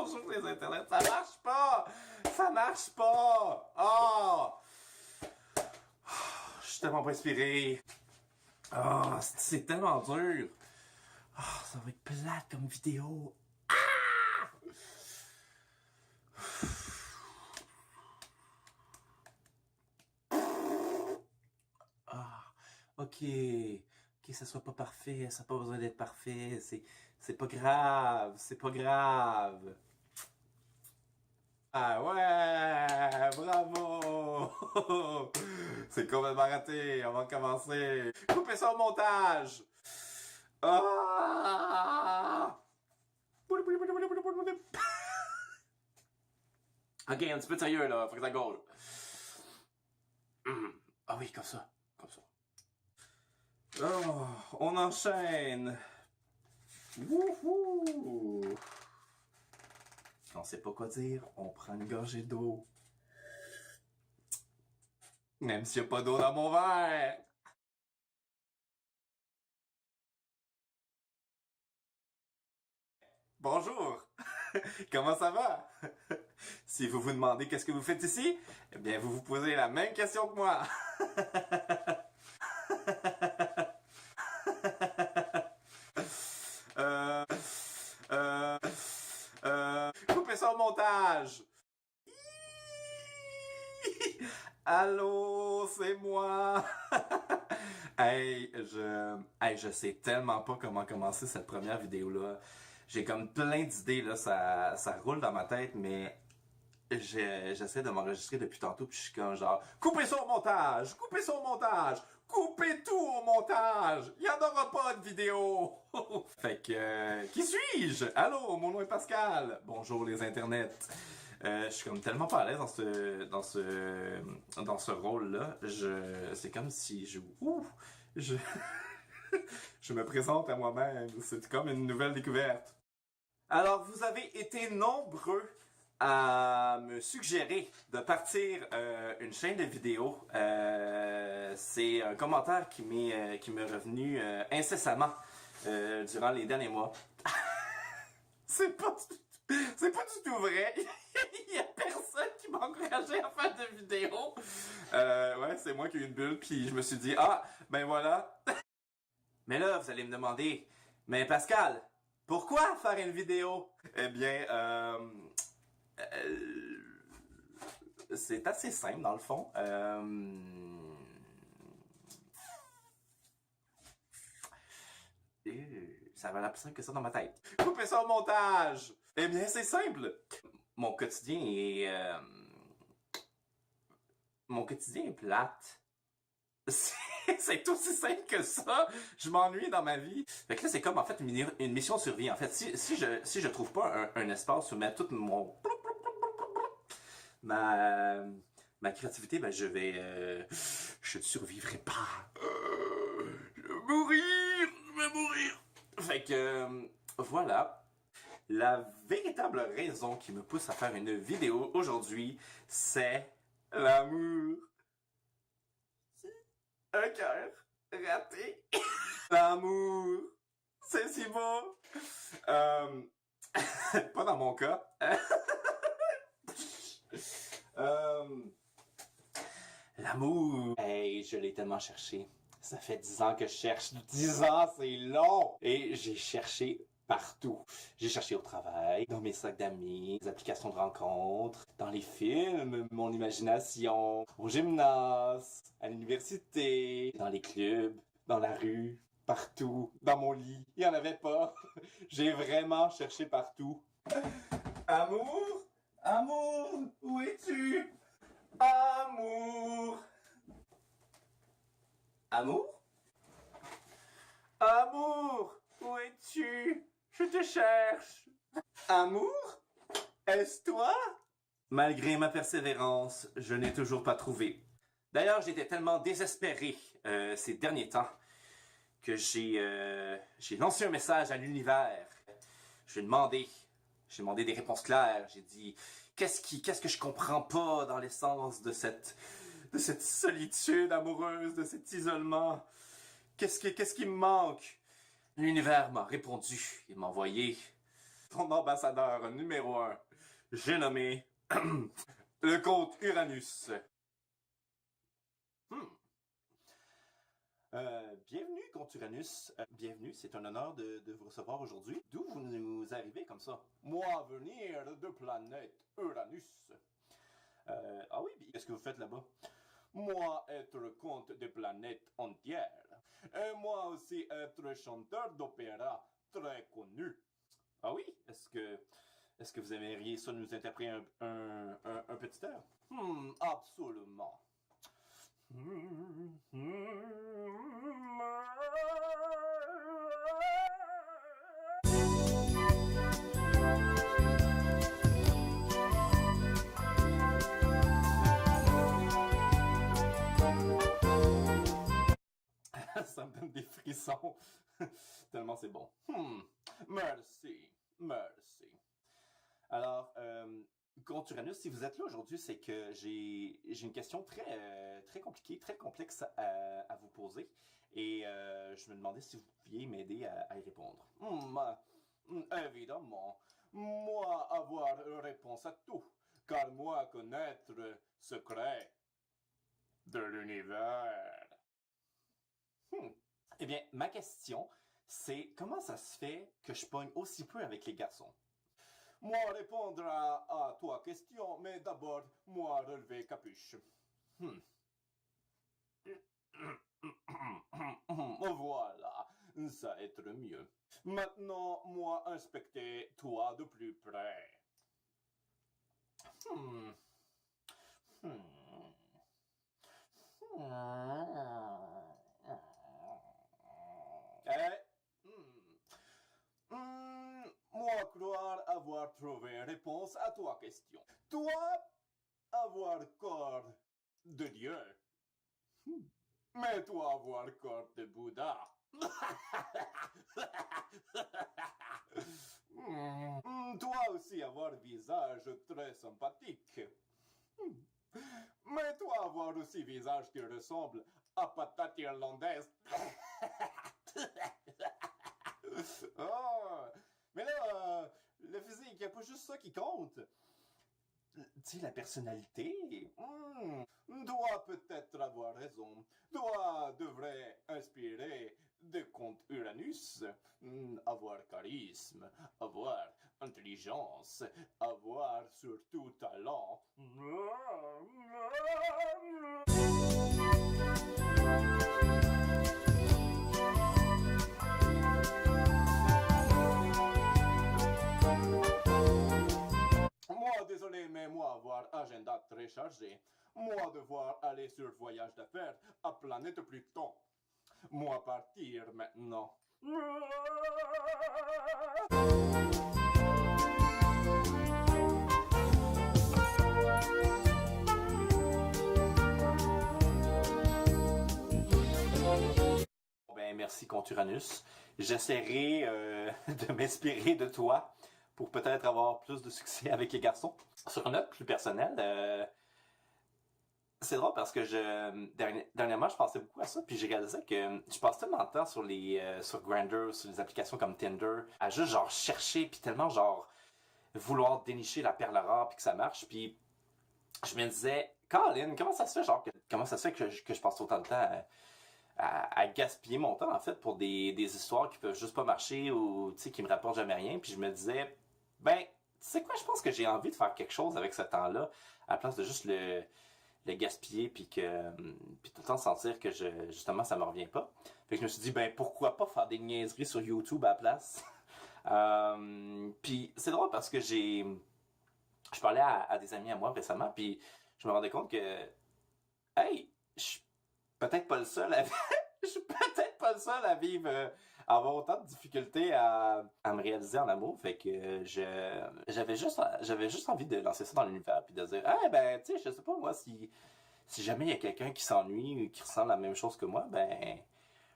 Bonjour les internets, ça marche pas! Ça marche pas! Oh! Je suis tellement pas inspiré. Oh, c'est tellement dur. Oh, ça va être plate comme vidéo. Ah, ok. Ok, ça soit pas parfait, ça n'a pas besoin d'être parfait. C'est pas grave, c'est pas grave. Ah ouais, bravo! C'est complètement raté, on va commencer. Coupez ça au montage! Ah! Ok, un petit peu de sérieux là, faut que ça gauche. Ah oui, comme ça, comme ça. Oh, on enchaîne. Wouhou! On sait pas quoi dire, on prend une gorgée d'eau. Même s'il n'y a pas d'eau dans mon verre. Bonjour! Comment ça va? Si vous vous demandez qu'est-ce que vous faites ici, eh bien vous vous posez la même question que moi. euh, euh, Coupez ça au montage. Allô, c'est moi. Hey, je sais tellement pas comment commencer cette première vidéo là. J'ai comme plein d'idées là, ça roule dans ma tête, mais j'essaie de m'enregistrer depuis tantôt, puis je suis comme genre, coupez ça au montage, coupez ça au montage, coupez tout au montage, il y en aura pas de vidéo. Fait que, qui suis-je? Allô, mon nom est Pascal. Bonjour les internets. Je suis comme tellement pas à l'aise dans ce rôle-là. C'est comme si je, je me présente à moi-même. C'est comme une nouvelle découverte. Alors, vous avez été nombreux à me suggérer de partir une chaîne de vidéos. C'est un commentaire qui m'est revenu incessamment durant les derniers mois. C'est pas c'est pas du tout vrai. Il y a personne qui m'a encouragé à faire de vidéos. Ouais, c'est moi qui ai eu une bulle, puis je me suis dit, ah, ben voilà. Mais là, vous allez me demander, mais Pascal, pourquoi faire une vidéo? Eh bien, euh, c'est assez simple dans le fond. Ça va la plus simple que ça dans ma tête. Coupez ça au montage! Eh bien, c'est simple. Mon quotidien est... Mon quotidien est plate. C'est aussi simple que ça. Je m'ennuie dans ma vie. Fait que là, c'est comme en fait une mission survie. En fait, si je trouve pas un espace où mettre tout ma ma créativité, ben je ne survivrai pas. Je vais mourir, je vais mourir. Fait que voilà. La véritable raison qui me pousse à faire une vidéo aujourd'hui, c'est l'amour. Un cœur raté. L'amour, c'est si beau. Euh, Pas dans mon cas. Euh, L'amour. Hey, je l'ai tellement cherché. Ça fait 10 ans que je cherche. 10 ans, c'est long. Et j'ai cherché partout. J'ai cherché au travail, dans mes sacs d'amis, les applications de rencontres, dans les films, mon imagination, au gymnase, à l'université, dans les clubs, dans la rue, partout, dans mon lit. Il y en avait pas. J'ai vraiment cherché partout. Amour? Amour? Où es-tu? Amour! Amour? Amour! Où es-tu? Je te cherche. Amour? Est-ce toi? Malgré ma persévérance, je n'ai toujours pas trouvé. D'ailleurs, j'étais tellement désespéré ces derniers temps que j'ai lancé un message à l'univers. J'ai demandé, j'ai demandé des réponses claires. J'ai dit qu'est-ce que je comprends pas dans l'essence de cette solitude amoureuse, de cet isolement. Qu'est-ce qui me manque? L'univers m'a répondu. Il m'a envoyé ton ambassadeur numéro 1, j'ai nommé le comte Uranus. Bienvenue, comte Uranus. Bienvenue, c'est un honneur de vous recevoir aujourd'hui. D'où vous nous arrivez comme ça? Moi, venir de planète Uranus. Ah oui, qu'est-ce que vous faites là-bas? Moi, être le comte des planètes entières. Et moi aussi, être chanteur d'opéra très connu. Ah oui? Est-ce que vous aimeriez ça nous interpréter un petit air? Absolument. Ça me donne des frissons. Tellement c'est bon. Merci. Merci. Alors, comte Uranus, si vous êtes là aujourd'hui, c'est que j'ai une question très compliquée, très complexe à vous poser. Et je me demandais si vous pouviez m'aider à y répondre. Évidemment. Moi, avoir une réponse à tout. Car moi, connaître le secret de l'univers. Eh bien, ma question, c'est comment ça se fait que je pogne aussi peu avec les garçons? Moi répondre à toi question, mais d'abord, moi relever capuche. Voilà, ça va être mieux. Maintenant, moi inspecter toi de plus près. Moi croire avoir trouvé réponse à ta question. Toi, avoir corps de Dieu. Mais toi, avoir corps de Bouddha. Toi aussi avoir visage très sympathique. Mais toi avoir aussi visage qui ressemble à patate irlandaise. Oh, mais là, le physique, il n'y a pas juste ça qui compte. Tu sais, la personnalité. Doit peut-être avoir raison. Doit devrait inspirer de comte Uranus. Avoir charisme, avoir intelligence, avoir surtout talent. Moi, désolé, mais moi avoir agenda très chargé. Moi devoir aller sur voyage d'affaires à planète Pluton. Moi partir maintenant. Ben, merci, comte Uranus. J'essaierai de m'inspirer de toi pour peut-être avoir plus de succès avec les garçons. Sur une note plus personnelle, c'est drôle parce que dernièrement, je pensais beaucoup à ça, puis j'ai réalisé que je passe tellement de temps sur sur Grindr, sur les applications comme Tinder, à juste genre chercher, puis tellement genre vouloir dénicher la perle rare, puis que ça marche, puis je me disais, Colin, comment ça se fait, genre, comment ça se fait que je passe autant de temps à gaspiller mon temps, en fait, pour des histoires qui peuvent juste pas marcher ou, tu sais, qui me rapportent jamais rien, puis je me disais, ben, tu sais quoi, je pense que j'ai envie de faire quelque chose avec ce temps-là, à la place de juste le gaspiller puis tout le temps sentir que justement ça me revient pas. Fait que je me suis dit ben pourquoi pas faire des niaiseries sur YouTube à la place. Puis c'est drôle parce que je parlais à des amis à moi récemment puis je me rendais compte que hey, je suis peut-être pas le seul à je suis peut-être pas le seul à vivre à avoir autant de difficultés à me réaliser en amour. Fait que j'avais juste envie de lancer ça dans l'univers puis de dire ah ben tu sais je sais pas moi si jamais il y a quelqu'un qui s'ennuie ou qui ressent la même chose que moi, ben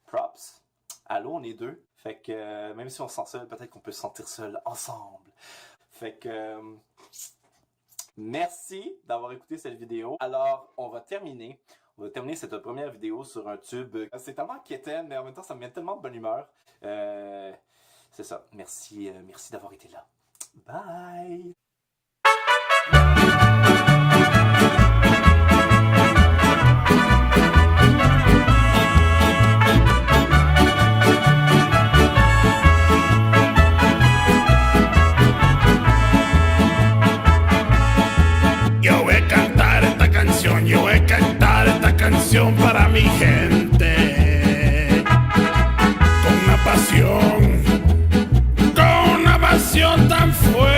props. Allô, on est deux. Fait que même si on se sent seul, peut-être qu'on peut se sentir seul ensemble. Fait que merci d'avoir écouté cette vidéo. Alors, on va terminer cette première vidéo sur un tube. C'est tellement quétaine, mais en même temps, ça me met tellement de bonne humeur. C'est ça. Merci d'avoir été là. Bye! Yo voy a cantar esta canción, yo voy a cantar esta canción para mi gente. Con una pasión tan fuerte.